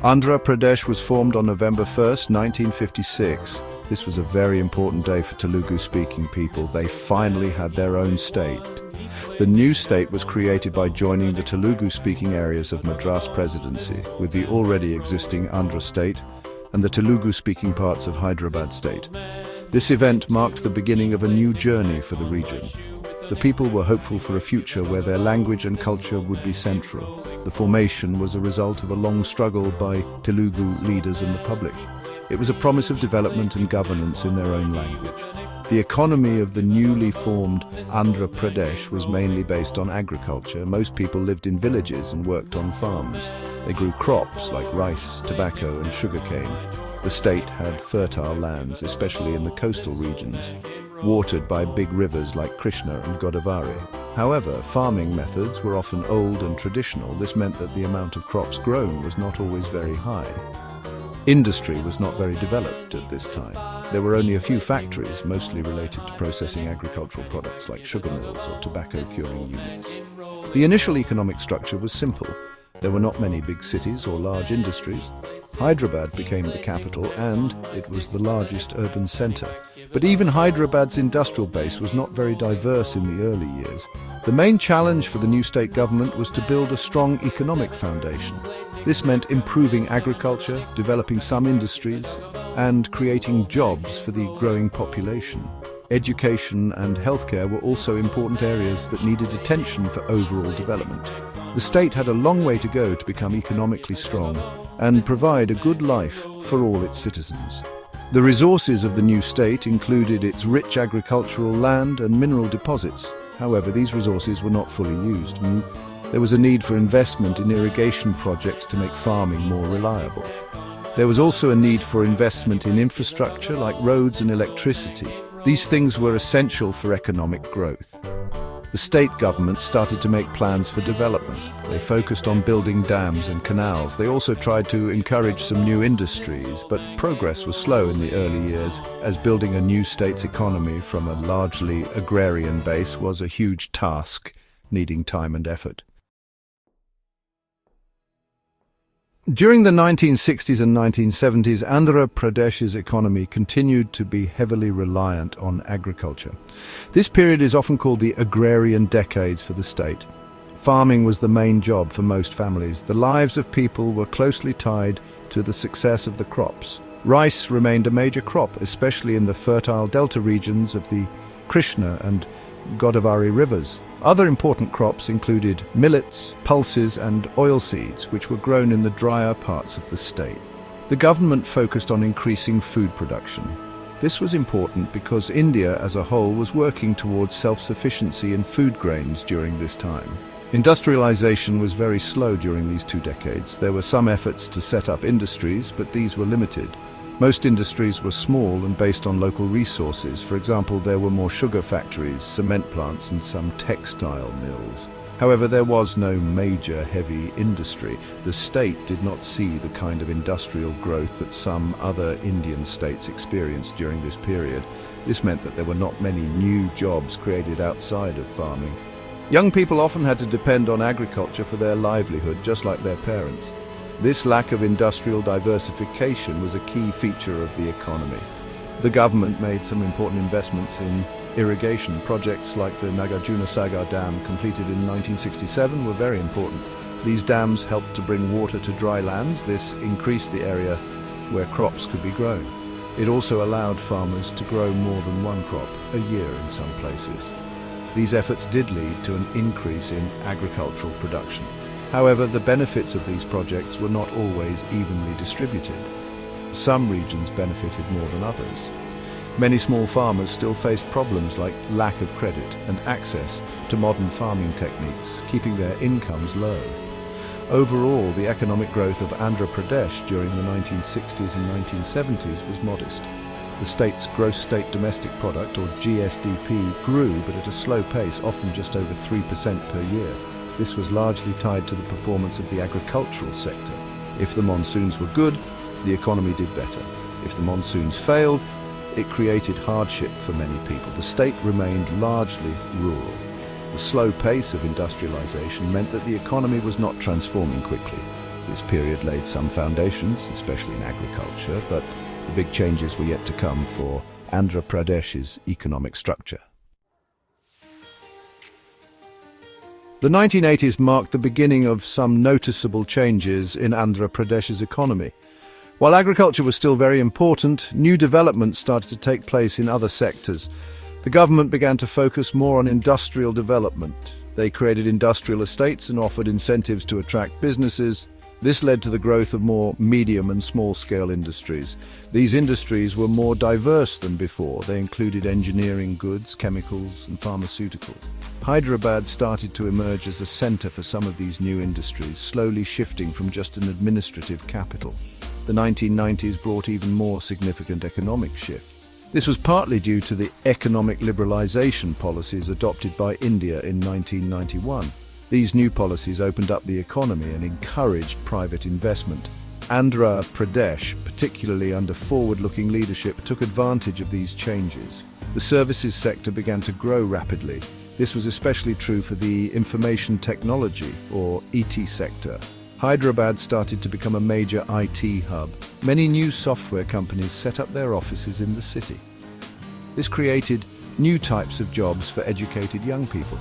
Andhra Pradesh was formed on November 1st, 1956. This was a very important day for Telugu-speaking people. They finally had their own state. The new state was created by joining the Telugu-speaking areas of Madras Presidency with the already existing Andhra state and the Telugu-speaking parts of Hyderabad state. This event marked the beginning of a new journey for the region. The people were hopeful for a future where their language and culture would be central. The formation was a result of a long struggle by Telugu leaders and the public. It was a promise of development and governance in their own language. The economy of the newly formed Andhra Pradesh was mainly based on agriculture. Most people lived in villages and worked on farms. They grew crops like rice, tobacco and sugarcane. The state had fertile lands, especially in the coastal regions, watered by big rivers like Krishna and Godavari. However, farming methods were often old and traditional. This meant that the amount of crops grown was not always very high. Industry was not very developed at this time. There were only a few factories, mostly related to processing agricultural products like sugar mills or tobacco curing units. The initial economic structure was simple. There were not many big cities or large industries. Hyderabad became the capital and it was the largest urban centre. But even Hyderabad's industrial base was not very diverse in the early years. The main challenge for the new state government was to build a strong economic foundation. This meant improving agriculture, developing some industries, and creating jobs for the growing population. Education and healthcare were also important areas that needed attention for overall development. The state had a long way to go to become economically strong and provide a good life for all its citizens. The resources of the new state included its rich agricultural land and mineral deposits. However, these resources were not fully used. There was a need for investment in irrigation projects to make farming more reliable. There was also a need for investment in infrastructure like roads and electricity. These things were essential for economic growth. The state government started to make plans for development. They focused on building dams and canals. They also tried to encourage some new industries, but progress was slow in the early years, as building a new state's economy from a largely agrarian base was a huge task, needing time and effort. During the 1960s and 1970s, Andhra Pradesh's economy continued to be heavily reliant on agriculture. This period is often called the agrarian decades for the state. Farming was the main job for most families. The lives of people were closely tied to the success of the crops. Rice remained a major crop, especially in the fertile delta regions of the Krishna and Godavari rivers. Other important crops included millets, pulses and oilseeds, which were grown in the drier parts of the state. The government focused on increasing food production. This was important because India as a whole was working towards self-sufficiency in food grains during this time. Industrialization was very slow during these 2 decades. There were some efforts to set up industries, but these were limited. Most industries were small and based on local resources. For example, there were more sugar factories, cement plants and some textile mills. However, there was no major heavy industry. The state did not see the kind of industrial growth that some other Indian states experienced during this period. This meant that there were not many new jobs created outside of farming. Young people often had to depend on agriculture for their livelihood, just like their parents. This lack of industrial diversification was a key feature of the economy. The government made some important investments in irrigation. Projects like the Nagarjuna Sagar Dam, completed in 1967, were very important. These dams helped to bring water to dry lands. This increased the area where crops could be grown. It also allowed farmers to grow more than one crop a year in some places. These efforts did lead to an increase in agricultural production. However, the benefits of these projects were not always evenly distributed. Some regions benefited more than others. Many small farmers still faced problems like lack of credit and access to modern farming techniques, keeping their incomes low. Overall, the economic growth of Andhra Pradesh during the 1960s and 1970s was modest. The state's gross state domestic product, or GSDP, grew but at a slow pace, often just over 3% per year. This was largely tied to the performance of the agricultural sector. If the monsoons were good, the economy did better. If the monsoons failed, it created hardship for many people. The state remained largely rural. The slow pace of industrialization meant that the economy was not transforming quickly. This period laid some foundations, especially in agriculture, but the big changes were yet to come for Andhra Pradesh's economic structure. The 1980s marked the beginning of some noticeable changes in Andhra Pradesh's economy. While agriculture was still very important, new developments started to take place in other sectors. The government began to focus more on industrial development. They created industrial estates and offered incentives to attract businesses. This led to the growth of more medium and small-scale industries. These industries were more diverse than before. They included engineering, goods, chemicals, and pharmaceuticals. Hyderabad started to emerge as a center for some of these new industries, slowly shifting from just an administrative capital. The 1990s brought even more significant economic shifts. This was partly due to the economic liberalization policies adopted by India in 1991. These new policies opened up the economy and encouraged private investment. Andhra Pradesh, particularly under forward-looking leadership, took advantage of these changes. The services sector began to grow rapidly. This was especially true for the information technology, or ET sector. Hyderabad started to become a major IT hub. Many new software companies set up their offices in the city. This created new types of jobs for educated young people.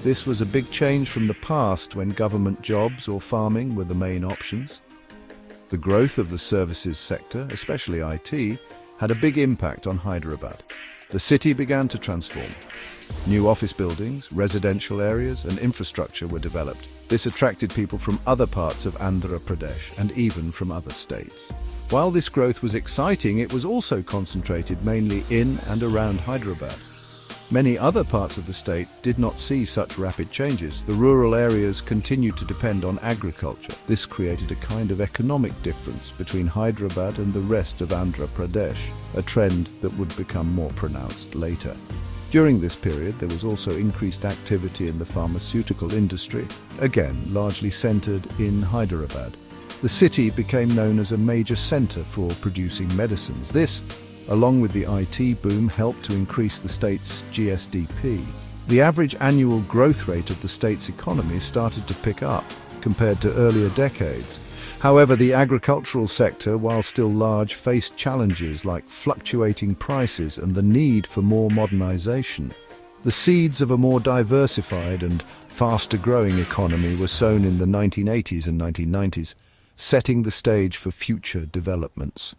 This was a big change from the past when government jobs or farming were the main options. The growth of the services sector, especially IT, had a big impact on Hyderabad. The city began to transform. New office buildings, residential areas, and infrastructure were developed. This attracted people from other parts of Andhra Pradesh and even from other states. While this growth was exciting, it was also concentrated mainly in and around Hyderabad. Many other parts of the state did not see such rapid changes. The rural areas continued to depend on agriculture. This created a kind of economic difference between Hyderabad and the rest of Andhra Pradesh, a trend that would become more pronounced later. During this period, there was also increased activity in the pharmaceutical industry, again largely centered in Hyderabad. The city became known as a major center for producing medicines. This, along with the IT boom, helped to increase the state's GSDP. The average annual growth rate of the state's economy started to pick up compared to earlier decades. However, the agricultural sector, while still large, faced challenges like fluctuating prices and the need for more modernization. The seeds of a more diversified and faster-growing economy were sown in the 1980s and 1990s, setting the stage for future developments.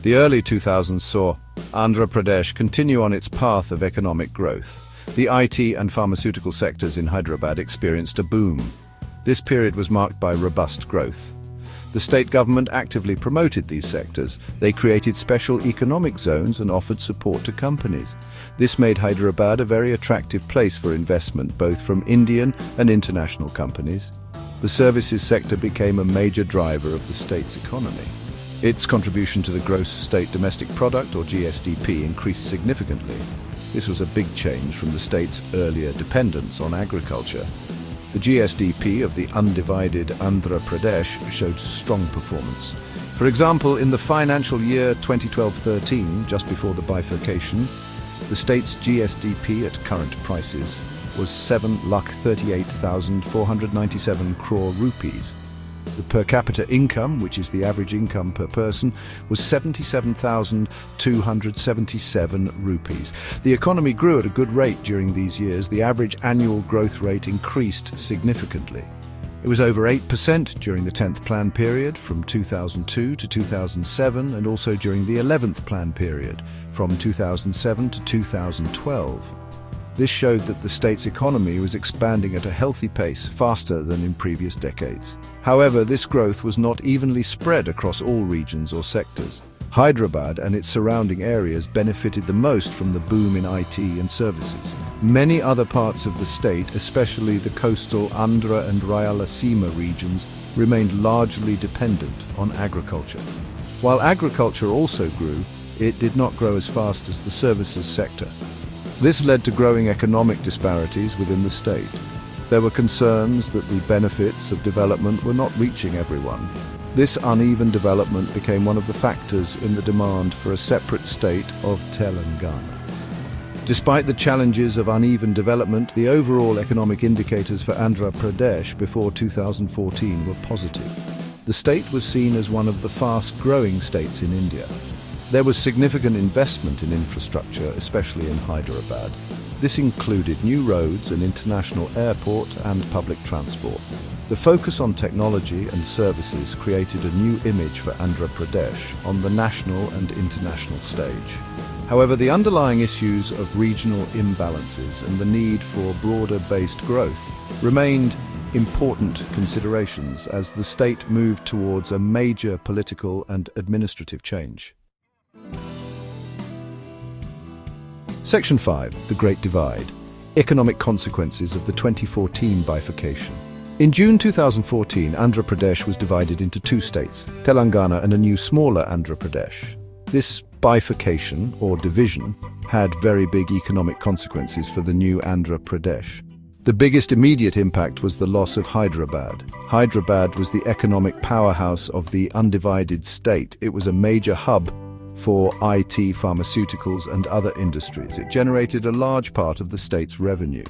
The early 2000s saw Andhra Pradesh continue on its path of economic growth. The IT and pharmaceutical sectors in Hyderabad experienced a boom. This period was marked by robust growth. The state government actively promoted these sectors. They created special economic zones and offered support to companies. This made Hyderabad a very attractive place for investment, both from Indian and international companies. The services sector became a major driver of the state's economy. Its contribution to the gross state domestic product, or GSDP, increased significantly. This was a big change from the state's earlier dependence on agriculture. The GSDP of the undivided Andhra Pradesh showed strong performance. For example, in the financial year 2012-13, just before the bifurcation, the state's GSDP at current prices was 7,38,497 crore rupees. The per capita income, which is the average income per person, was 77,277 rupees. The economy grew at a good rate during these years. The average annual growth rate increased significantly. It was over 8% during the 10th plan period from 2002 to 2007, and also during the 11th plan period from 2007 to 2012. This showed that the state's economy was expanding at a healthy pace, faster than in previous decades. However, this growth was not evenly spread across all regions or sectors. Hyderabad and its surrounding areas benefited the most from the boom in IT and services. Many other parts of the state, especially the coastal Andhra and Rayalaseema regions, remained largely dependent on agriculture. While agriculture also grew, it did not grow as fast as the services sector. This led to growing economic disparities within the state. There were concerns that the benefits of development were not reaching everyone. This uneven development became one of the factors in the demand for a separate state of Telangana. Despite the challenges of uneven development, the overall economic indicators for Andhra Pradesh before 2014 were positive. The state was seen as one of the fast-growing states in India. There was significant investment in infrastructure, especially in Hyderabad. This included new roads, an international airport, and public transport. The focus on technology and services created a new image for Andhra Pradesh on the national and international stage. However, the underlying issues of regional imbalances and the need for broader-based growth remained important considerations as the state moved towards a major political and administrative change. Section 5. The Great Divide. Economic consequences of the 2014 bifurcation. In June 2014, Andhra Pradesh was divided into two states, Telangana and a new smaller Andhra Pradesh. This bifurcation, or division, had very big economic consequences for the new Andhra Pradesh. The biggest immediate impact was the loss of Hyderabad. Hyderabad was the economic powerhouse of the undivided state. It was a major hub for IT, pharmaceuticals, and other industries. It generated a large part of the state's revenue.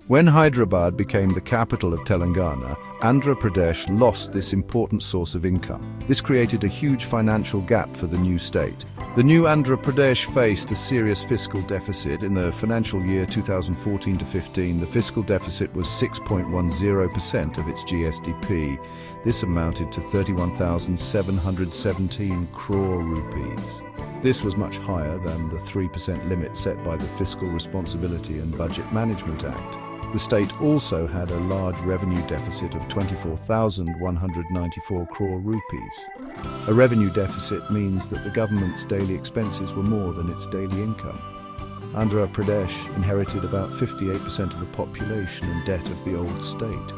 When Hyderabad became the capital of Telangana, Andhra Pradesh lost this important source of income. This created a huge financial gap for the new state. The new Andhra Pradesh faced a serious fiscal deficit. In the financial year 2014-15, the fiscal deficit was 6.10% of its GSDP. This amounted to 31,717 crore rupees. This was much higher than the 3% limit set by the Fiscal Responsibility and Budget Management Act. The state also had a large revenue deficit of 24,194 crore rupees. A revenue deficit means that the government's daily expenses were more than its daily income. Andhra Pradesh inherited about 58% of the population and debt of the old state,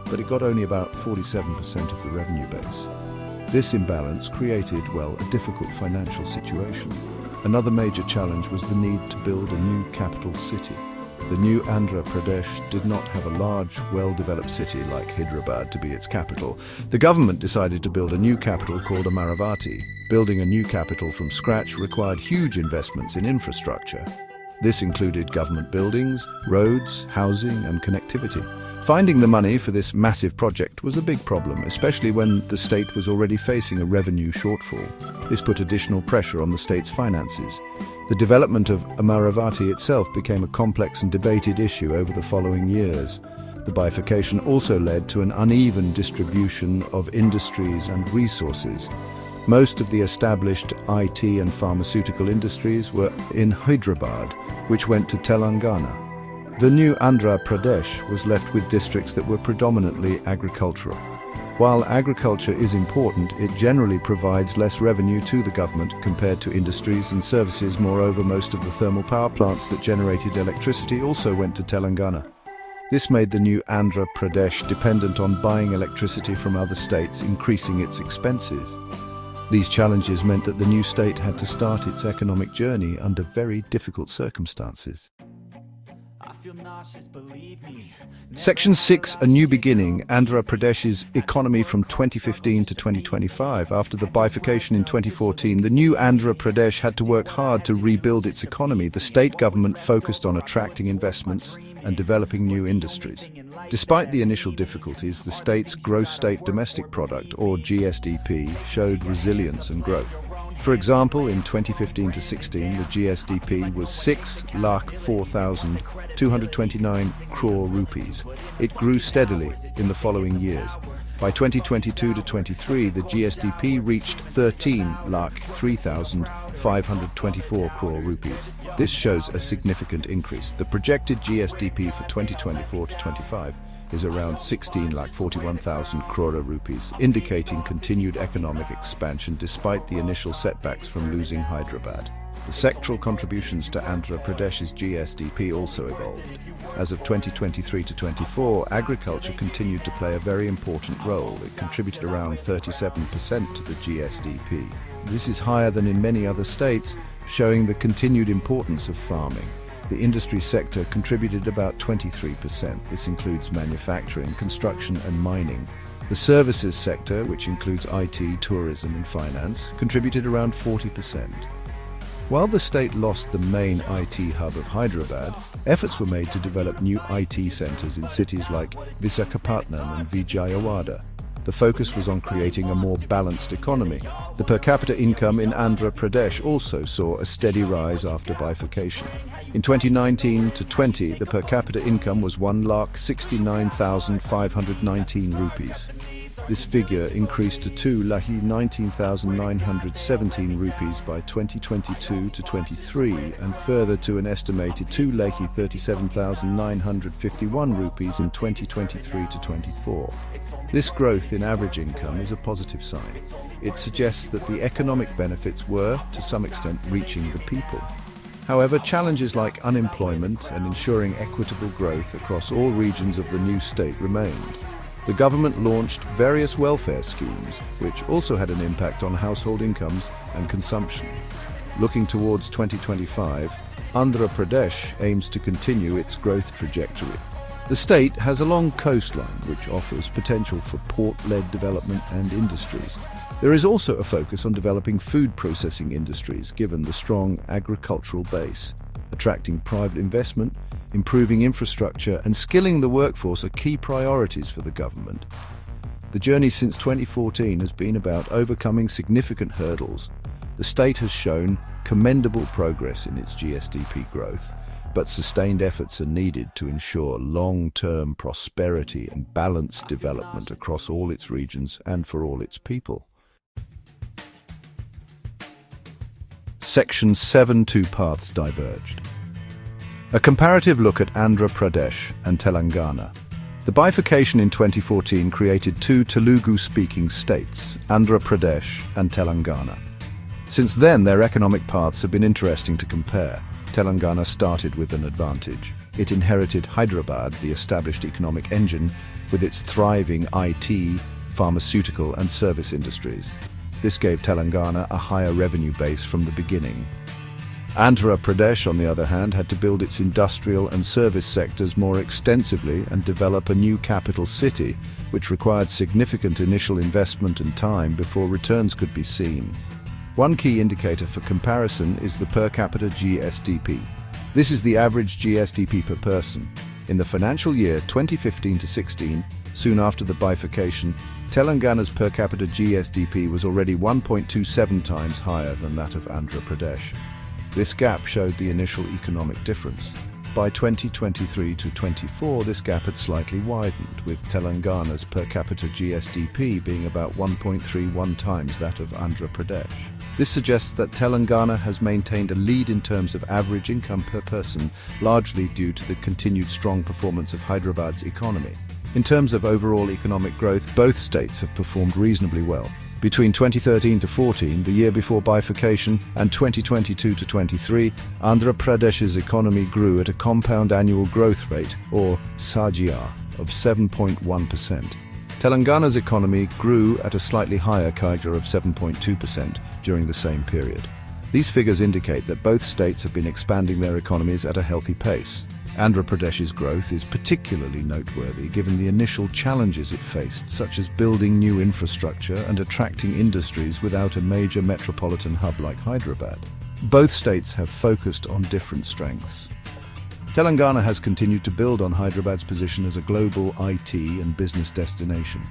but it got only about 47% of the revenue base. This imbalance created, a difficult financial situation. Another major challenge was the need to build a new capital city. The new Andhra Pradesh did not have a large, well-developed city like Hyderabad to be its capital. The government decided to build a new capital called Amaravati. Building a new capital from scratch required huge investments in infrastructure. This included government buildings, roads, housing, and connectivity. Finding the money for this massive project was a big problem, especially when the state was already facing a revenue shortfall. This put additional pressure on the state's finances. The development of Amaravati itself became a complex and debated issue over the following years. The bifurcation also led to an uneven distribution of industries and resources. Most of the established IT and pharmaceutical industries were in Hyderabad, which went to Telangana. The new Andhra Pradesh was left with districts that were predominantly agricultural. While agriculture is important, it generally provides less revenue to the government compared to industries and services. Moreover, most of the thermal power plants that generated electricity also went to Telangana. This made the new Andhra Pradesh dependent on buying electricity from other states, increasing its expenses. These challenges meant that the new state had to start its economic journey under very difficult circumstances. Section 6, A New Beginning, Andhra Pradesh's economy from 2015 to 2025. After the bifurcation in 2014, the new Andhra Pradesh had to work hard to rebuild its economy. The state government focused on attracting investments and developing new industries. Despite the initial difficulties, the state's gross state domestic product, or GSDP, showed resilience and growth. For example, in 2015-16, the GSDP was 6,04,229 crore rupees. It grew steadily in the following years. By 2022-23, the GSDP reached 13,03,524 crore rupees. This shows a significant increase. The projected GSDP for 2024-25 is around 16,41,000 crore rupees, indicating continued economic expansion despite the initial setbacks from losing Hyderabad. The sectoral contributions to Andhra Pradesh's GSDP also evolved. As of 2023-24, agriculture continued to play a very important role. It contributed around 37% to the GSDP. This is higher than in many other states, showing the continued importance of farming. The industry sector contributed about 23%. This includes manufacturing, construction, and mining. The services sector, which includes IT, tourism, and finance, contributed around 40%. While the state lost the main IT hub of Hyderabad, efforts were made to develop new IT centers in cities like Visakhapatnam and Vijayawada. The focus was on creating a more balanced economy. The per capita income in Andhra Pradesh also saw a steady rise after bifurcation. In 2019 to 20, the per capita income was 1,69,519 rupees. This figure increased to 2,19,917 rupees by 2022 to 23 and further to an estimated 2,37,951 rupees in 2023 to 24. This growth in average income is a positive sign. It suggests that the economic benefits were, to some extent, reaching the people. However, challenges like unemployment and ensuring equitable growth across all regions of the new state remained. The government launched various welfare schemes, which also had an impact on household incomes and consumption. Looking towards 2025, Andhra Pradesh aims to continue its growth trajectory. The state has a long coastline, which offers potential for port-led development and industries. There is also a focus on developing food processing industries, given the strong agricultural base. Attracting private investment, improving infrastructure and skilling the workforce are key priorities for the government. The journey since 2014 has been about overcoming significant hurdles. The state has shown commendable progress in its GSDP growth, but sustained efforts are needed to ensure long-term prosperity and balanced development across all its regions and for all its people. Section 7. Two paths diverged. A comparative look at Andhra Pradesh and Telangana. The bifurcation in 2014 created two Telugu-speaking states, Andhra Pradesh and Telangana. Since then, their economic paths have been interesting to compare. Telangana started with an advantage. It inherited Hyderabad, the established economic engine, with its thriving IT, pharmaceutical and service industries. This gave Telangana a higher revenue base from the beginning. Andhra Pradesh, on the other hand, had to build its industrial and service sectors more extensively and develop a new capital city, which required significant initial investment and time before returns could be seen. One key indicator for comparison is the per capita GSDP. This is the average GSDP per person. In the financial year 2015-16, soon after the bifurcation, Telangana's per capita GSDP was already 1.27 times higher than that of Andhra Pradesh. This gap showed the initial economic difference. By 2023 to 24, this gap had slightly widened, with Telangana's per capita GSDP being about 1.31 times that of Andhra Pradesh. This suggests that Telangana has maintained a lead in terms of average income per person, largely due to the continued strong performance of Hyderabad's economy. In terms of overall economic growth, both states have performed reasonably well. Between 2013 to 14, the year before bifurcation, and 2022 to 23, Andhra Pradesh's economy grew at a compound annual growth rate, or CAGR, of 7.1%. Telangana's economy grew at a slightly higher CAGR of 7.2% during the same period. These figures indicate that both states have been expanding their economies at a healthy pace. Andhra Pradesh's growth is particularly noteworthy given the initial challenges it faced, such as building new infrastructure and attracting industries without a major metropolitan hub like Hyderabad. Both states have focused on different strengths. Telangana has continued to build on Hyderabad's position as a global IT and business destination.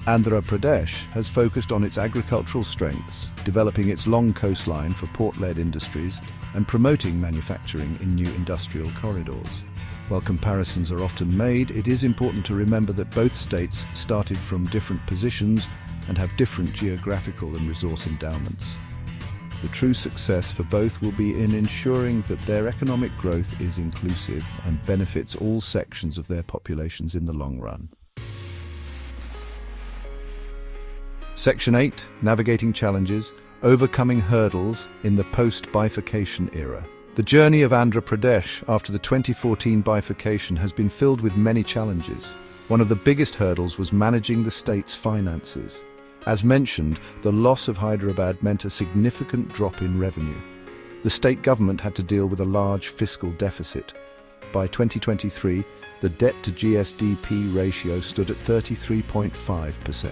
Andhra Pradesh has focused on its agricultural strengths, developing its long coastline for port-led industries and promoting manufacturing in new industrial corridors. While comparisons are often made, it is important to remember that both states started from different positions and have different geographical and resource endowments. The true success for both will be in ensuring that their economic growth is inclusive and benefits all sections of their populations in the long run. Section 8. Navigating Challenges, Overcoming Hurdles in the Post-Bifurcation Era. The journey of Andhra Pradesh after the 2014 bifurcation has been filled with many challenges. One of the biggest hurdles was managing the state's finances. As mentioned, the loss of Hyderabad meant a significant drop in revenue. The state government had to deal with a large fiscal deficit. By 2023, the debt-to-GSDP ratio stood at 33.5%.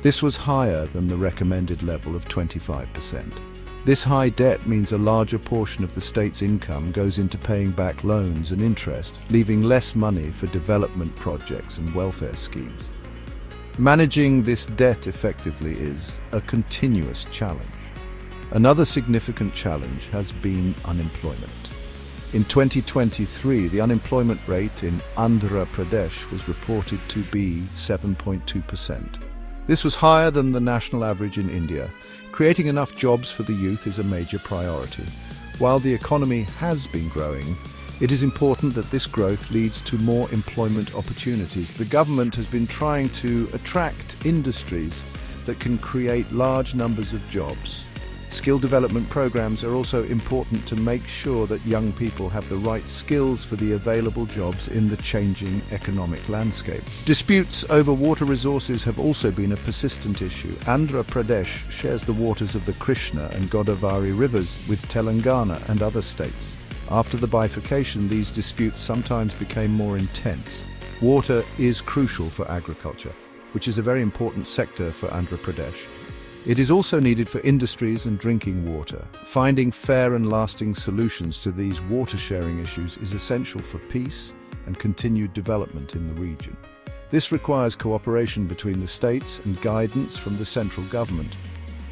This was higher than the recommended level of 25%. This high debt means a larger portion of the state's income goes into paying back loans and interest, leaving less money for development projects and welfare schemes. Managing this debt effectively is a continuous challenge. Another significant challenge has been unemployment. In 2023, the unemployment rate in Andhra Pradesh was reported to be 7.2%. This was higher than the national average in India. Creating enough jobs for the youth is a major priority. While the economy has been growing, it is important that this growth leads to more employment opportunities. The government has been trying to attract industries that can create large numbers of jobs. Skill development programs are also important to make sure that young people have the right skills for the available jobs in the changing economic landscape. Disputes over water resources have also been a persistent issue. Andhra Pradesh shares the waters of the Krishna and Godavari rivers with Telangana and other states. After the bifurcation, these disputes sometimes became more intense. Water is crucial for agriculture, which is a very important sector for Andhra Pradesh. It is also needed for industries and drinking water. Finding fair and lasting solutions to these water-sharing issues is essential for peace and continued development in the region. This requires cooperation between the states and guidance from the central government.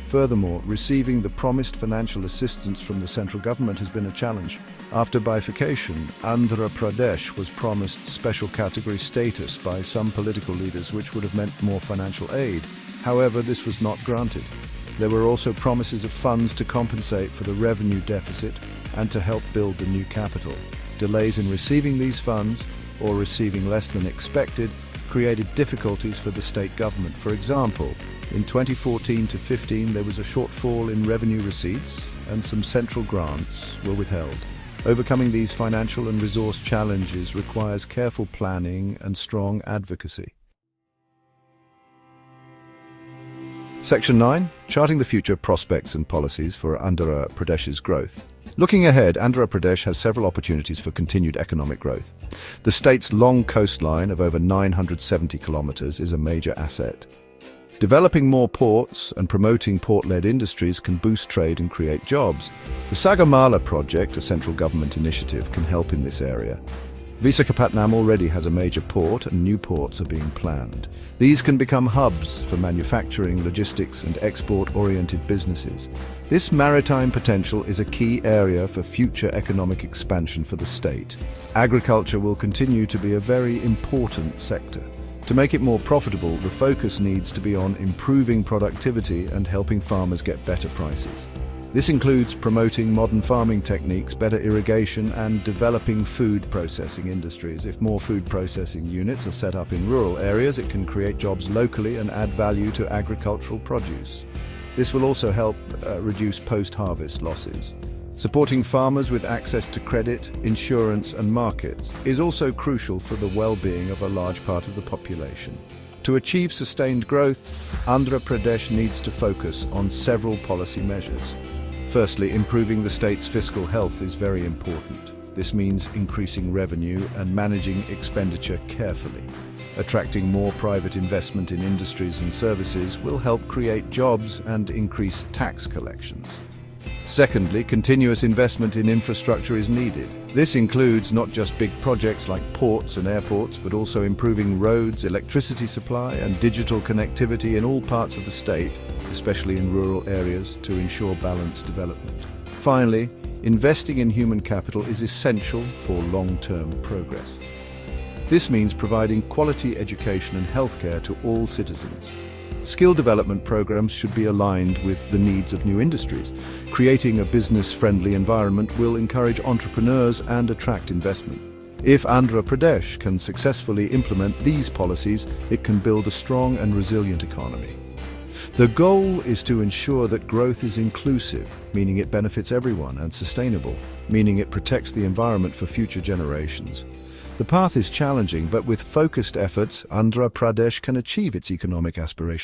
Furthermore, receiving the promised financial assistance from the central government has been a challenge. After bifurcation, Andhra Pradesh was promised special category status by some political leaders, which would have meant more financial aid. However, this was not granted. There were also promises of funds to compensate for the revenue deficit and to help build the new capital. Delays in receiving these funds, or receiving less than expected, created difficulties for the state government. For example, in 2014 to 15 there was a shortfall in revenue receipts and some central grants were withheld. Overcoming these financial and resource challenges requires careful planning and strong advocacy. Section 9. Charting the future prospects and policies for Andhra Pradesh's growth. Looking ahead, Andhra Pradesh has several opportunities for continued economic growth. The state's long coastline of over 970 kilometers is a major asset. Developing more ports and promoting port-led industries can boost trade and create jobs. The Sagamala project, a central government initiative, can help in this area. Visakhapatnam already has a major port and new ports are being planned. These can become hubs for manufacturing, logistics and export-oriented businesses. This maritime potential is a key area for future economic expansion for the state. Agriculture will continue to be a very important sector. To make it more profitable, the focus needs to be on improving productivity and helping farmers get better prices. This includes promoting modern farming techniques, better irrigation, and developing food processing industries. If more food processing units are set up in rural areas, it can create jobs locally and add value to agricultural produce. This will also help reduce post-harvest losses. Supporting farmers with access to credit, insurance, and markets is also crucial for the well-being of a large part of the population. To achieve sustained growth, Andhra Pradesh needs to focus on several policy measures. Firstly, improving the state's fiscal health is very important. This means increasing revenue and managing expenditure carefully. Attracting more private investment in industries and services will help create jobs and increase tax collections. Secondly, continuous investment in infrastructure is needed. This includes not just big projects like ports and airports, but also improving roads, electricity supply, and digital connectivity in all parts of the state, especially in rural areas, to ensure balanced development. Finally, investing in human capital is essential for long-term progress. This means providing quality education and healthcare to all citizens. Skill development programs should be aligned with the needs of new industries. Creating a business-friendly environment will encourage entrepreneurs and attract investment. If Andhra Pradesh can successfully implement these policies, it can build a strong and resilient economy. The goal is to ensure that growth is inclusive, meaning it benefits everyone, and sustainable, meaning it protects the environment for future generations. The path is challenging, but with focused efforts, Andhra Pradesh can achieve its economic aspirations.